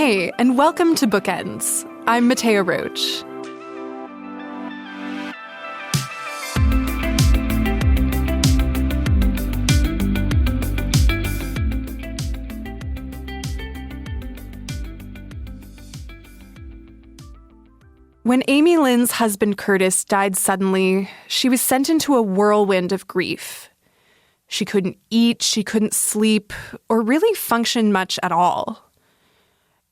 Hey, and welcome to Bookends. I'm Mattea Roach. When Amy Lin's husband Curtis died suddenly, she was sent into a whirlwind of grief. She couldn't eat, she couldn't sleep, or really function much at all.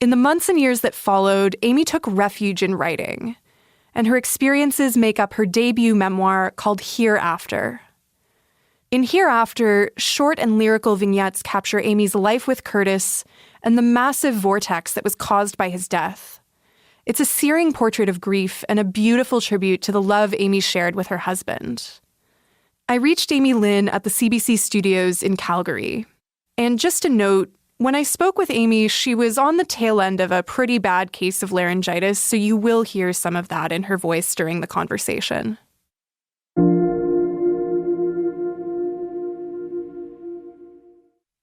In the months and years that followed, Amy took refuge in writing, and her experiences make up her debut memoir called Hereafter. In Hereafter, short and lyrical vignettes capture Amy's life with Curtis and the massive vortex that was caused by his death. It's a searing portrait of grief and a beautiful tribute to the love Amy shared with her husband. I reached Amy Lin at the CBC studios in Calgary. And just a note, when I spoke with Amy, she was on the tail end of a pretty bad case of laryngitis, so you will hear some of that in her voice during the conversation.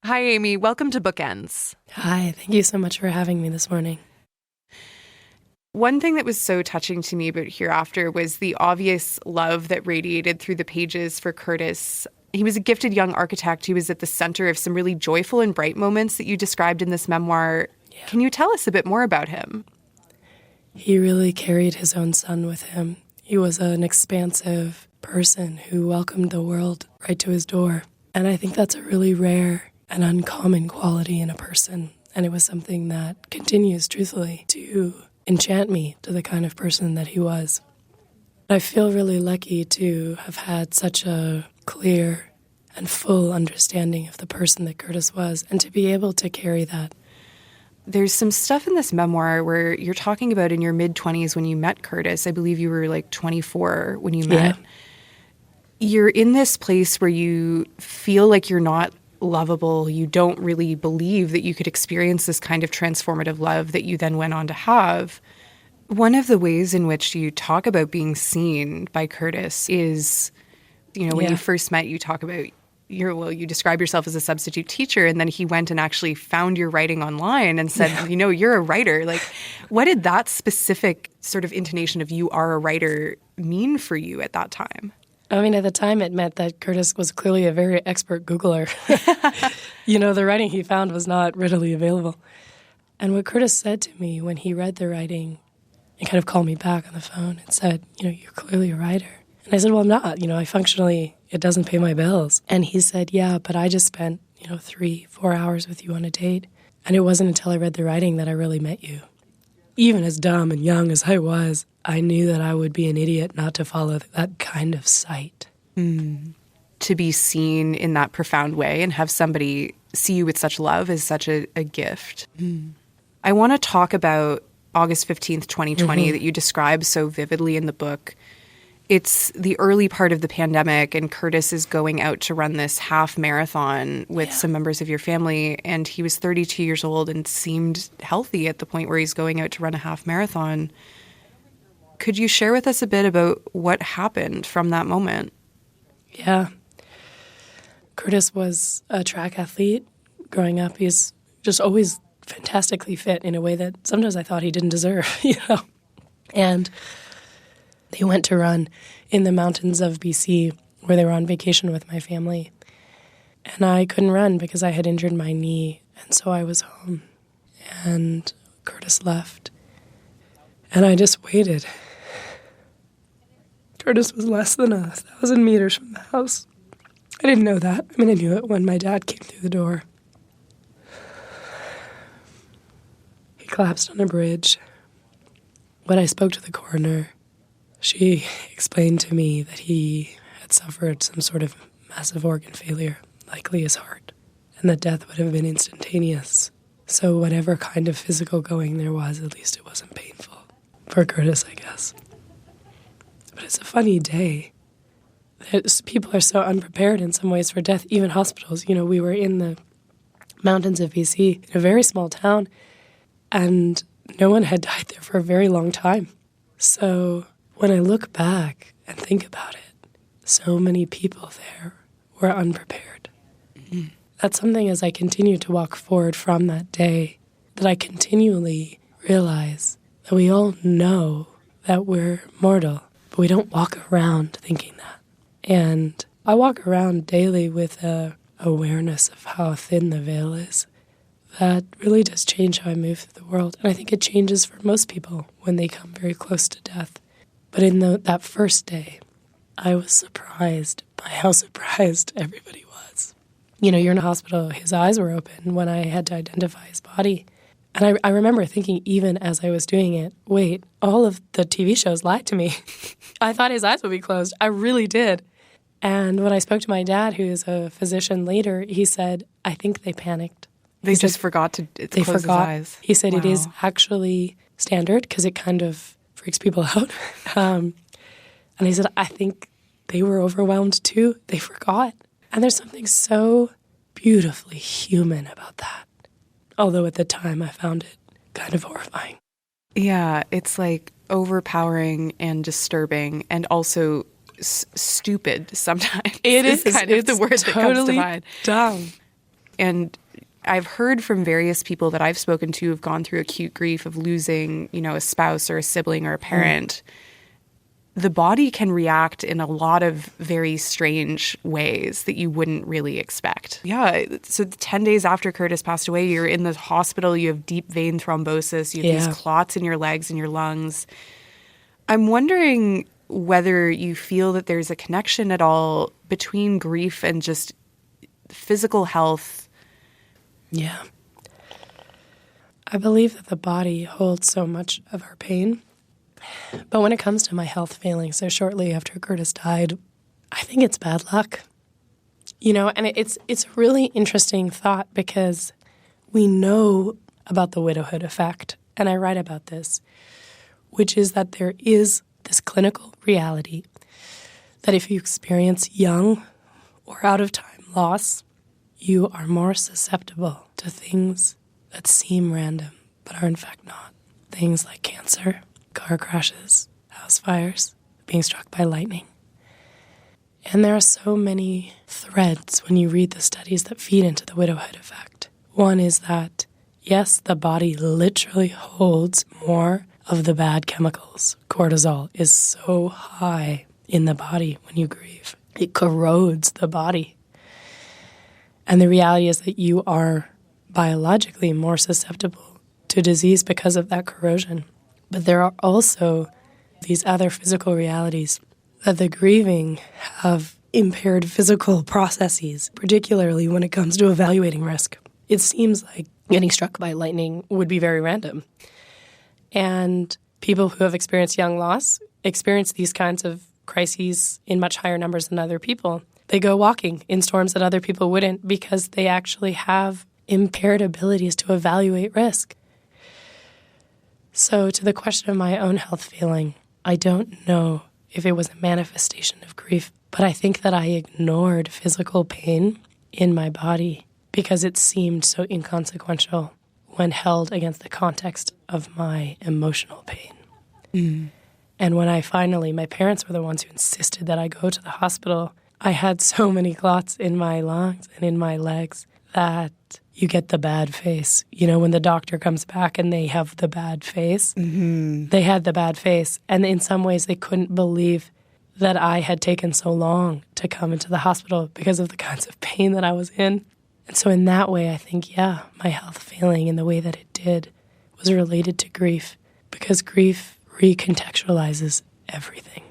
Hi, Amy. Welcome to Bookends. Hi. Thank you so much for having me this morning. One thing that was so touching to me about Hereafter was the obvious love that radiated through the pages for Curtis. He was a gifted young architect who was at the center of some really joyful and bright moments that you described in this memoir. Yeah. Can you tell us a bit more about him? He really carried his own son with him. He was an expansive person who welcomed the world right to his door. And I think that's a really rare and uncommon quality in a person. And it was something that continues, truthfully, to enchant me to the kind of person that he was. I feel really lucky to have had such a clear and full understanding of the person that Curtis was, and to be able to carry that. There's some stuff in this memoir where you're talking about in your mid-20s when you met Curtis. I believe you were like 24 when you met. Yeah. You're in this place where you feel like you're not lovable. You don't really believe that you could experience this kind of transformative love that you then went on to have. One of the ways in which you talk about being seen by Curtis is, when you first met, you talk about you describe yourself as a substitute teacher, and then he went and actually found your writing online and said, you're a writer. Like, what did that specific sort of intonation of you are a writer mean for you at that time? I mean, at the time it meant that Curtis was clearly a very expert Googler. The writing he found was not readily available. And what Curtis said to me when he read the writing, he kind of called me back on the phone and said, you're clearly a writer. And I said, well, I'm not. I functionally, it doesn't pay my bills. And he said, yeah, but I just spent, 3-4 hours with you on a date. And it wasn't until I read the writing that I really met you. Even as dumb and young as I was, I knew that I would be an idiot not to follow that kind of sight. To be seen in that profound way and have somebody see you with such love is such a gift. I want to talk about August 15th, 2020 that you describe so vividly in the book. It's the early part of the pandemic, and Curtis is going out to run this half marathon with some members of your family, and he was 32 years old and seemed healthy at the point where he's going out to run a half marathon. Could you share with us a bit about what happened from that moment? Yeah. Curtis was a track athlete growing up. He's just always fantastically fit in a way that sometimes I thought he didn't deserve, And they went to run in the mountains of BC where they were on vacation with my family. And I couldn't run because I had injured my knee. And so I was home. And Curtis left. And I just waited. Curtis was less than 1,000 meters from the house. I didn't know that. I knew it when my dad came through the door. He collapsed on a bridge. When I spoke to the coroner, she explained to me that he had suffered some sort of massive organ failure, likely his heart, and that death would have been instantaneous. So whatever kind of physical going there was, at least it wasn't painful. For Curtis, I guess. But it's a funny day. People are so unprepared in some ways for death, even hospitals. We were in the mountains of BC, in a very small town, and no one had died there for a very long time. So when I look back and think about it, so many people there were unprepared. That's something as I continue to walk forward from that day, that I continually realize that we all know that we're mortal, but we don't walk around thinking that. And I walk around daily with a awareness of how thin the veil is. That really does change how I move through the world. And I think it changes for most people when they come very close to death. But in that first day, I was surprised by how surprised everybody was. You know, you're in a hospital, his eyes were open when I had to identify his body. And I remember thinking, even as I was doing it, wait, all of the TV shows lied to me. I thought his eyes would be closed. I really did. And when I spoke to my dad, who is a physician later, he said, I think they panicked. They just forgot to close his eyes. He said it is actually standard because it kind of freaks people out. And he said, I think they were overwhelmed too. They forgot. And there's something so beautifully human about that. Although at the time I found it kind of horrifying. Yeah, it's like overpowering and disturbing and also stupid sometimes. It is kind of the word that comes to mind. Dumb. And I've heard from various people that I've spoken to who've gone through acute grief of losing, you know, a spouse or a sibling or a parent. The body can react in a lot of very strange ways that you wouldn't really expect. Yeah, so 10 days after Curtis passed away, you're in the hospital, you have deep vein thrombosis, you have these clots in your legs and your lungs. I'm wondering whether you feel that there's a connection at all between grief and just physical health. Yeah. I believe that the body holds so much of our pain. But when it comes to my health failing so shortly after Curtis died, I think it's bad luck. You know, and it's a really interesting thought because we know about the widowhood effect, and I write about this, which is that there is this clinical reality that if you experience young or out-of-time loss, you are more susceptible to things that seem random but are in fact not. Things like cancer, car crashes, house fires, being struck by lightning. And there are so many threads when you read the studies that feed into the widowhood effect. One is that, yes, the body literally holds more of the bad chemicals. Cortisol is so high in the body when you grieve. It corrodes the body. And the reality is that you are biologically more susceptible to disease because of that corrosion. But there are also these other physical realities that the grieving have impaired physical processes, particularly when it comes to evaluating risk. It seems like getting struck by lightning would be very random. And people who have experienced young loss experience these kinds of crises in much higher numbers than other people. They go walking in storms that other people wouldn't because they actually have impaired abilities to evaluate risk. So to the question of my own health failing, I don't know if it was a manifestation of grief, but I think that I ignored physical pain in my body because it seemed so inconsequential when held against the context of my emotional pain. And when my parents were the ones who insisted that I go to the hospital, I had so many clots in my lungs and in my legs that you get the bad face. You know, when the doctor comes back and they have the bad face, they had the bad face. And in some ways, they couldn't believe that I had taken so long to come into the hospital because of the kinds of pain that I was in. And so in that way, I think, yeah, my health failing in the way that it did was related to grief because grief recontextualizes everything.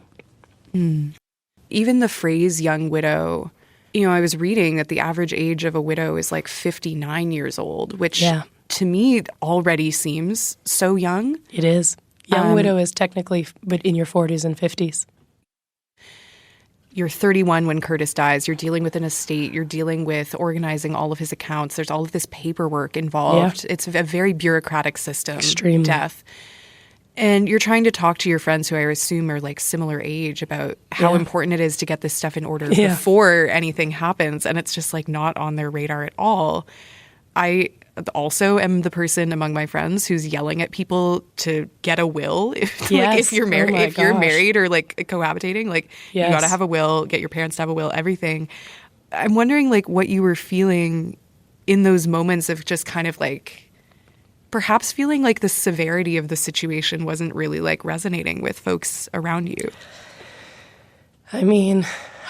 Even the phrase young widow, you know, I was reading that the average age of a widow is like 59 years old, which to me already seems so young. It is. Young widow is technically in your 40s and 50s. You're 31 when Curtis dies. You're dealing with an estate. You're dealing with organizing all of his accounts. There's all of this paperwork involved. Yeah. It's a very bureaucratic system. Extremely. Death. And you're trying to talk to your friends who I assume are like similar age about how important it is to get this stuff in order before anything happens. And it's just like not on their radar at all. I also am the person among my friends who's yelling at people to get a will. If you're married, you're married or like cohabitating, like you got to have a will, get your parents to have a will, everything. I'm wondering like what you were feeling in those moments of just kind of like perhaps feeling like the severity of the situation wasn't really like resonating with folks around you. I mean,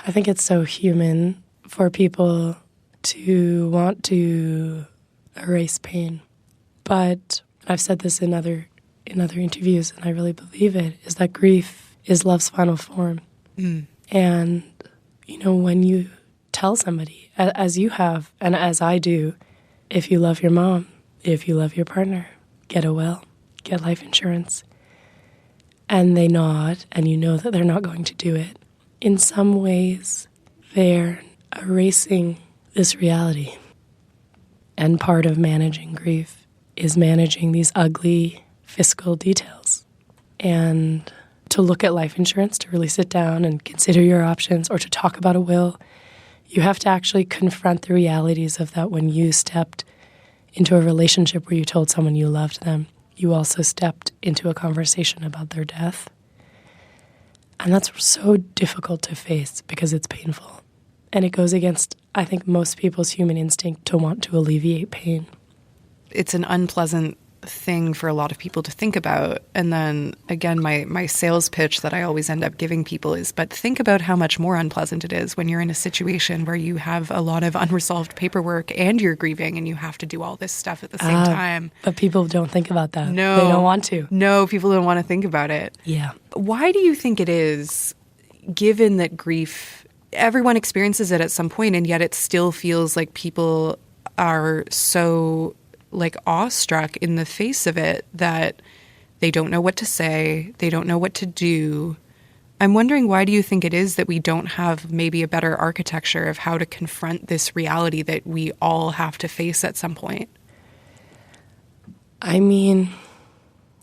I think it's so human for people to want to erase pain. But I've said this in other interviews, and I really believe it, is that grief is love's final form. And, when you tell somebody, as you have, and as I do, if you love your mom, if you love your partner, get a will, get life insurance, and they nod, and you know that they're not going to do it, in some ways, they're erasing this reality. And part of managing grief is managing these ugly fiscal details. And to look at life insurance, to really sit down and consider your options, or to talk about a will, you have to actually confront the realities of that. When you stepped into a relationship where you told someone you loved them, you also stepped into a conversation about their death. And that's so difficult to face because it's painful. And it goes against, I think, most people's human instinct to want to alleviate pain. It's an unpleasant thing for a lot of people to think about. And then, again, my sales pitch that I always end up giving people is, but think about how much more unpleasant it is when you're in a situation where you have a lot of unresolved paperwork and you're grieving and you have to do all this stuff at the same time. But people don't think about that. No. They don't want to. No, people don't want to think about it. Yeah. Why do you think it is, given that grief, everyone experiences it at some point, and yet it still feels like people are so awestruck in the face of it that they don't know what to say, they don't know what to do. I'm wondering, why do you think it is that we don't have maybe a better architecture of how to confront this reality that we all have to face at some point? I mean,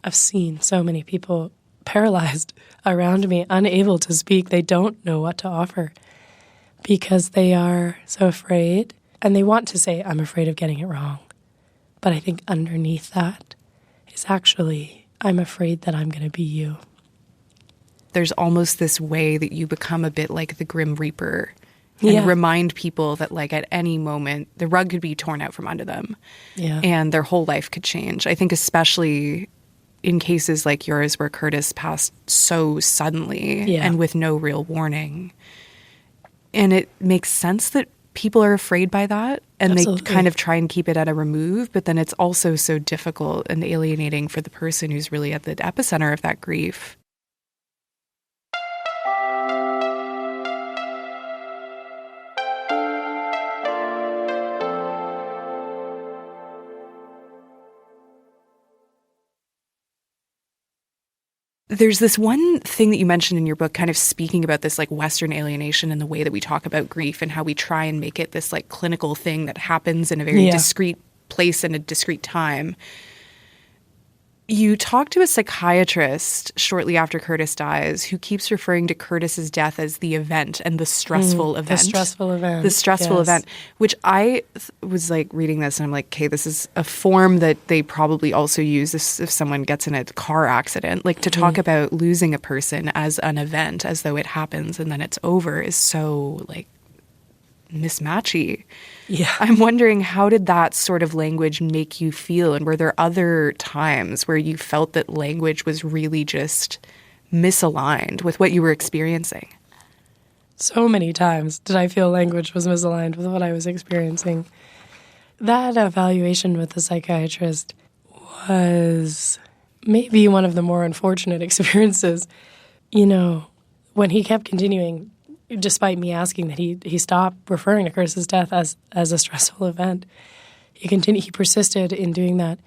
I've seen so many people paralyzed around me, unable to speak. They don't know what to offer because they are so afraid, and they want to say, I'm afraid of getting it wrong. But I think underneath that is actually, I'm afraid that I'm going to be you. There's almost this way that you become a bit like the Grim Reaper and remind people that at any moment the rug could be torn out from under them and their whole life could change. I think especially in cases like yours where Curtis passed so suddenly and with no real warning. And it makes sense that people are afraid by that, and Absolutely. They kind of try and keep it at a remove, but then it's also so difficult and alienating for the person who's really at the epicenter of that grief. There's this one thing that you mentioned in your book, kind of speaking about this Western alienation and the way that we talk about grief and how we try and make it this clinical thing that happens in a very discrete place and a discrete time. You talk to a psychiatrist shortly after Curtis dies who keeps referring to Curtis's death as the event and the stressful event. The stressful event. The stressful event, which I was reading this and I'm like, okay, this is a form that they probably also use if someone gets in a car accident. To talk about losing a person as an event, as though it happens and then it's over, is so mismatchy. Yeah. I'm wondering, how did that sort of language make you feel? And were there other times where you felt that language was really just misaligned with what you were experiencing? So many times did I feel language was misaligned with what I was experiencing. That evaluation with the psychiatrist was maybe one of the more unfortunate experiences. When he kept continuing, despite me asking that he stop referring to Curtis's death as a stressful event, he persisted in doing that.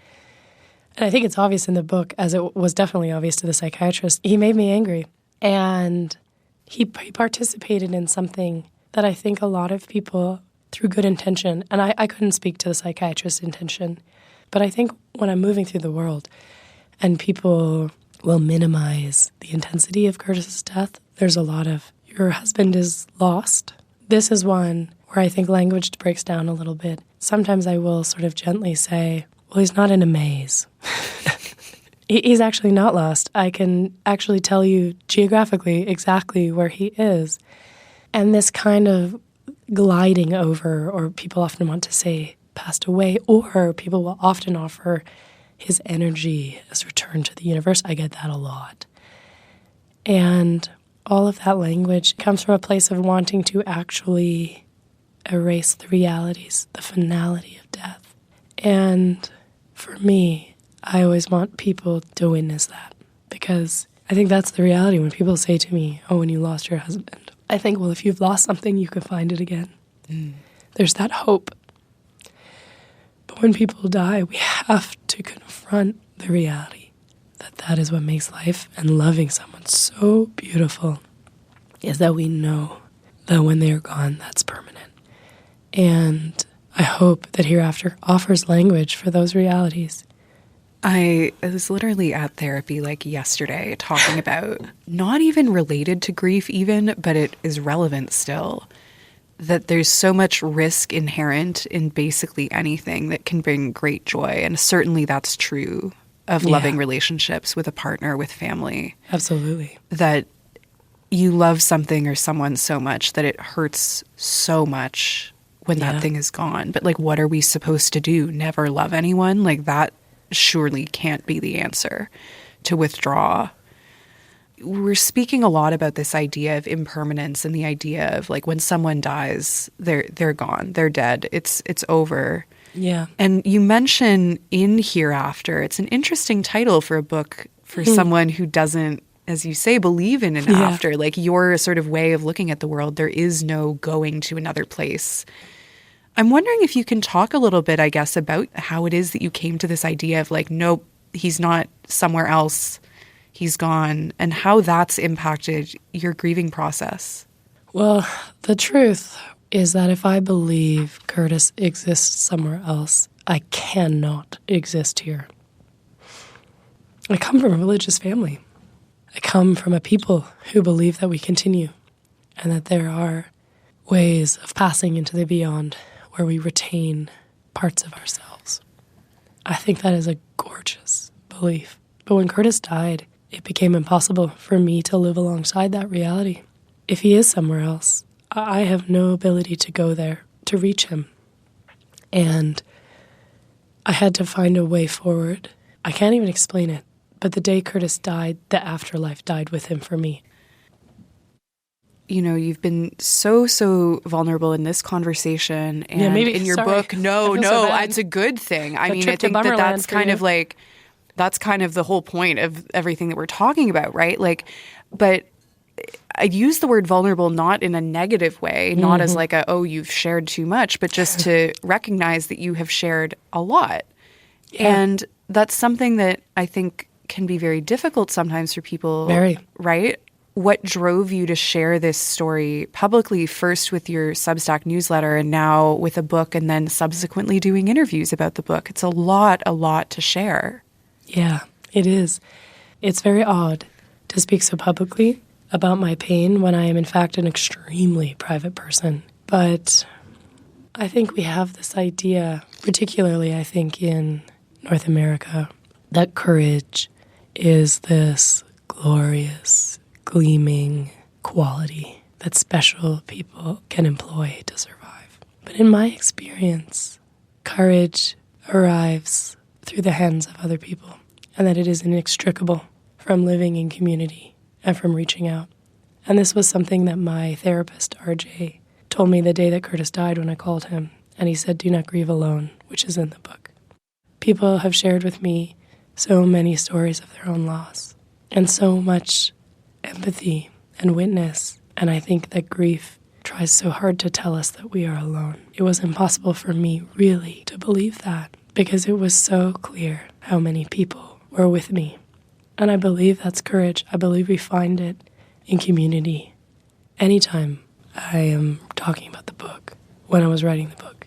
And I think it's obvious in the book, as it was definitely obvious to the psychiatrist. He made me angry. And he participated in something that I think a lot of people, through good intention, and I couldn't speak to the psychiatrist's intention, but I think when I'm moving through the world and people will minimize the intensity of Curtis's death, there's a lot of, your husband is lost. This is one where I think language breaks down a little bit. Sometimes I will sort of gently say, well, he's not in a maze. He's actually not lost. I can actually tell you geographically exactly where he is. And this kind of gliding over, or people often want to say passed away, or people will often offer his energy is returned to the universe. I get that a lot. And all of that language comes from a place of wanting to actually erase the realities, the finality of death. And for me, I always want people to witness that, because I think that's the reality. When people say to me, oh, when you lost your husband, I think, well, if you've lost something, you can find it again. There's that hope. But when people die, we have to confront the reality that that is what makes life and loving someone so beautiful, is that we know that when they are gone, that's permanent. And I hope that Hereafter offers language for those realities. I was literally at therapy like yesterday talking about, not even related to grief even, but it is relevant still, that there's so much risk inherent in basically anything that can bring great joy. And certainly that's true of loving relationships with a partner, with family. Absolutely. That you love something or someone so much that it hurts so much when that thing is gone. But like, what are we supposed to do? Never love anyone? Like, that surely can't be the answer, to withdraw. We're speaking a lot about this idea of impermanence and the idea of like, when someone dies, they're gone, they're dead, it's over. Yeah. And you mention in Hereafter, it's an interesting title for a book for someone who doesn't, as you say, believe in an after. Like, your sort of way of looking at the world, there is no going to another place. I'm wondering if you can talk a little bit, I guess, about how it is that you came to this idea of like, nope, he's not somewhere else, he's gone, and how that's impacted your grieving process. Well, the truth is that if I believe Curtis exists somewhere else, I cannot exist here. I come from a religious family. I come from a people who believe that we continue and that there are ways of passing into the beyond where we retain parts of ourselves. I think that is a gorgeous belief. But when Curtis died, it became impossible for me to live alongside that reality. If he is somewhere else, I have no ability to go there, to reach him. And I had to find a way forward. I can't even explain it, but the day Curtis died, the afterlife died with him for me. You know, you've been so vulnerable in this conversation and in your book. No, it's a good thing. I mean, I think that's kind of like, that's kind of the whole point of everything that we're talking about, right? Like, but I use the word vulnerable not in a negative way, not as like you've shared too much, but just to recognize that you have shared a lot. Yeah. And that's something that I think can be very difficult sometimes for people, right? What drove you to share this story publicly, first with your Substack newsletter and now with a book, and then subsequently doing interviews about the book? It's a lot to share. Yeah, it is. It's very odd to speak so publicly about my pain when I am in fact an extremely private person. But I think we have this idea, particularly I think in North America, that courage is this glorious, gleaming quality that special people can employ to survive. But in my experience, courage arrives through the hands of other people, and that it is inextricable from living in community and from reaching out. And this was something that my therapist, RJ, told me the day that Curtis died when I called him, and he said, "Do not grieve alone," which is in the book. People have shared with me so many stories of their own loss, and so much empathy and witness, and I think that grief tries so hard to tell us that we are alone. It was impossible for me really to believe that, because it was so clear how many people were with me. And I believe that's courage. I believe we find it in community. Anytime I am talking about the book, when I was writing the book,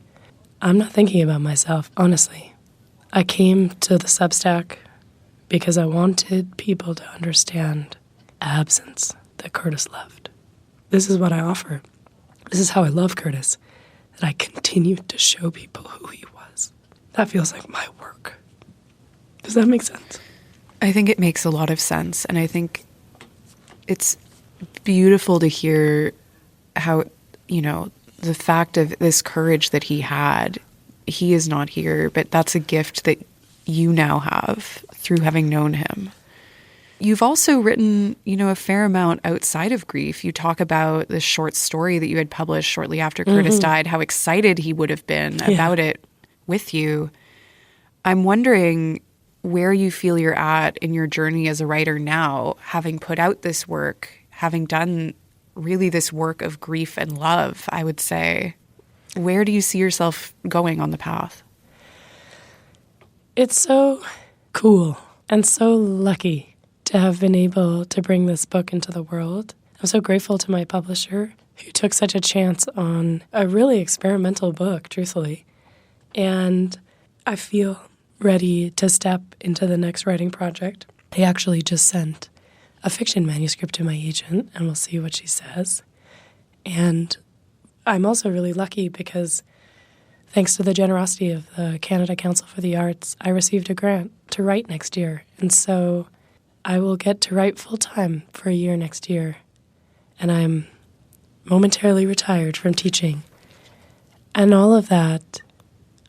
I'm not thinking about myself, honestly. I came to the Substack because I wanted people to understand absence that Curtis left. This is what I offer. This is how I love Curtis, that I continued to show people who he was. That feels like my work. Does that make sense? I think it makes a lot of sense. And I think it's beautiful to hear how, the fact of this courage that he had, he is not here, but that's a gift that you now have through having known him. You've also written, a fair amount outside of grief. You talk about the short story that you had published shortly after Curtis died, how excited he would have been about it with you. I'm wondering where you feel you're at in your journey as a writer now, having put out this work, having done really this work of grief and love, I would say. Where do you see yourself going on the path? It's so cool and so lucky to have been able to bring this book into the world. I'm so grateful to my publisher who took such a chance on a really experimental book, truthfully. And I feel ready to step into the next writing project. I actually just sent a fiction manuscript to my agent, and we'll see what she says. And I'm also really lucky because thanks to the generosity of the Canada Council for the Arts, I received a grant to write next year. And so I will get to write full-time for a year next year. And I'm momentarily retired from teaching. And all of that,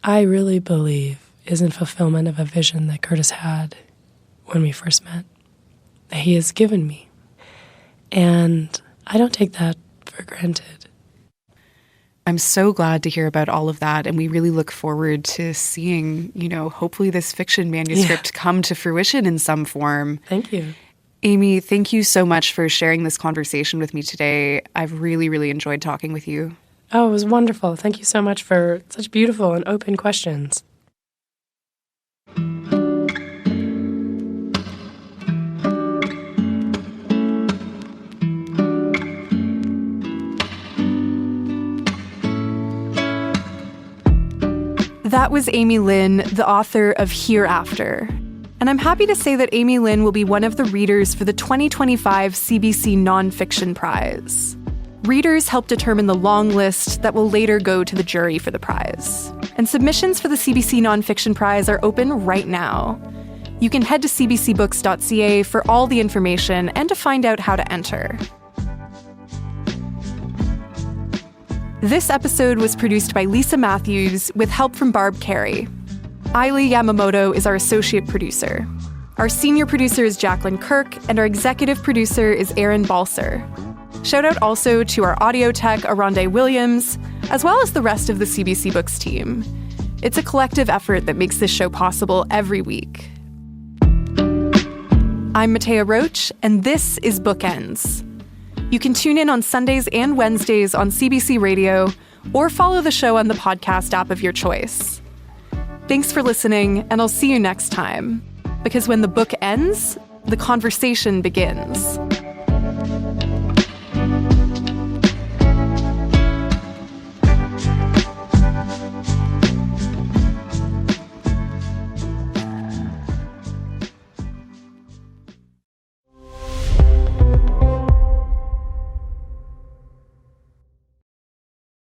I really believe, is in fulfillment of a vision that Curtis had when we first met, that he has given me. And I don't take that for granted. I'm so glad to hear about all of that, and we really look forward to seeing, hopefully this fiction manuscript come to fruition in some form. Thank you. Amy, thank you so much for sharing this conversation with me today. I've really, really enjoyed talking with you. Oh, it was wonderful. Thank you so much for such beautiful and open questions. That was Amy Lin, the author of Hereafter. And I'm happy to say that Amy Lin will be one of the readers for the 2025 CBC Nonfiction Prize. Readers help determine the long list that will later go to the jury for the prize. And submissions for the CBC Nonfiction Prize are open right now. You can head to cbcbooks.ca for all the information and to find out how to enter. This episode was produced by Lisa Matthews with help from Barb Carey. Ailey Yamamoto is our associate producer. Our senior producer is Jacqueline Kirk, and our executive producer is Aaron Balser. Shout out also to our audio tech, Aronde Williams, as well as the rest of the CBC Books team. It's a collective effort that makes this show possible every week. I'm Mattea Roach, and this is Bookends. You can tune in on Sundays and Wednesdays on CBC Radio, or follow the show on the podcast app of your choice. Thanks for listening, and I'll see you next time. Because when the book ends, the conversation begins.